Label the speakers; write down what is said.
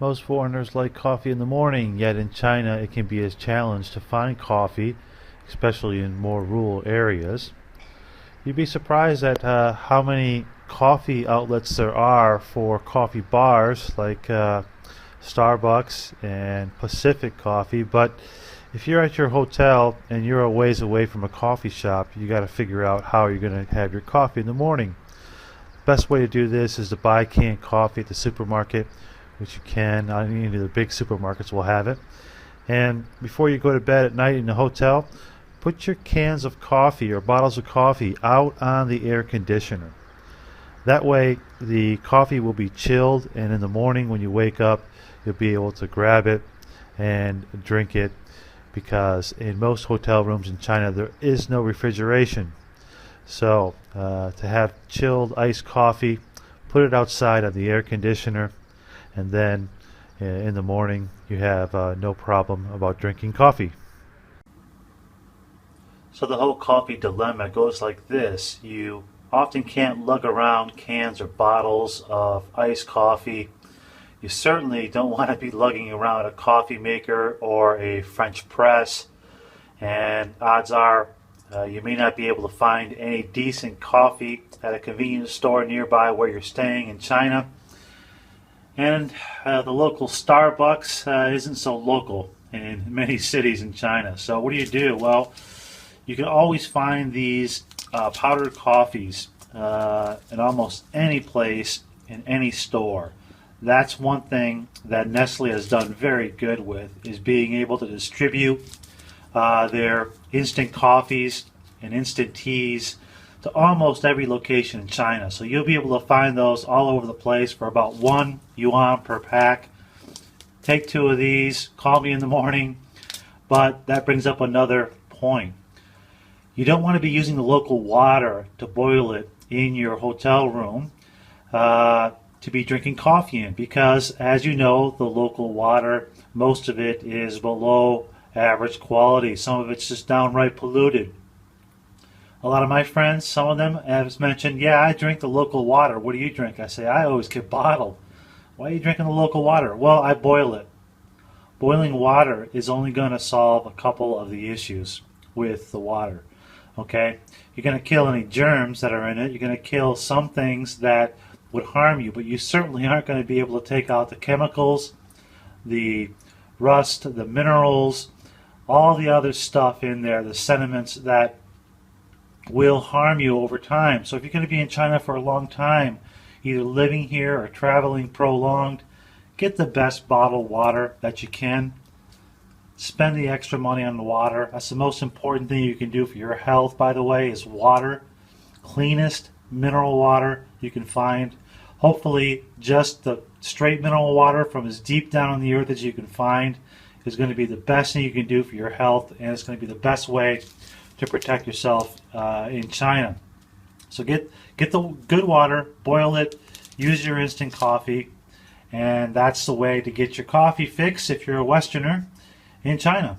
Speaker 1: Most foreigners like coffee in the morning, yet in China it can be a challenge to find coffee, especially in more rural areas. You'd be surprised at how many coffee outlets there are for coffee bars like Starbucks and Pacific Coffee, but if you're at your hotel and you're a ways away from a coffee shop, you got to figure out how you're going to have your coffee in the morning. Best way to do this is to buy canned coffee at the supermarket, which you can. Any of the big supermarkets will have it. And before you go to bed at night in the hotel, put your cans of coffee or bottles of coffee out on the air conditioner. That way the coffee will be chilled, and in the morning when you wake up you'll be able to grab it and drink it, because in most hotel rooms in China there is no refrigeration. So to have chilled iced coffee, put it outside on the air conditioner, and then in the morning you have no problem about drinking coffee. So the whole coffee dilemma goes like this. You often can't lug around cans or bottles of iced coffee. You certainly don't want to be lugging around a coffee maker or a French press, and odds are you may not be able to find any decent coffee at a convenience store nearby where you're staying in China. And the local Starbucks isn't so local in many cities in China. So what do? Well, you can always find these powdered coffees in almost any place, in any store. That's one thing that Nestle has done very good with, is being able to distribute their instant coffees and instant teas to almost every location in China. So you'll be able to find those all over the place for about 1 yuan per pack. Take 2 of these, call me in the morning. But that brings up another point. You don't want to be using the local water to boil it in your hotel room to be drinking coffee in, because as you know, the local water, most of it is below average quality. Some of it's just downright polluted. A lot of my friends, some of them have mentioned, yeah, I drink the local water. What do you drink? I say, I always get bottled. Why are you drinking the local water? Well, I boil it. Boiling water is only going to solve a couple of the issues with the water. Okay? You're going to kill any germs that are in it. You're going to kill some things that would harm you, but you certainly aren't going to be able to take out the chemicals, the rust, the minerals, all the other stuff in there, the sediments that will harm you over time. So if you're going to be in China for a long time, either living here or traveling prolonged, get the best bottled water that you can. Spend the extra money on the water. That's the most important thing you can do for your health, by the way, is water. Cleanest mineral water you can find. Hopefully just the straight mineral water from as deep down in the earth as you can find is going to be the best thing you can do for your health, and it's going to be the best way to protect yourself in China. So get the good water, boil it, use your instant coffee, and that's the way to get your coffee fix if you're a Westerner in China.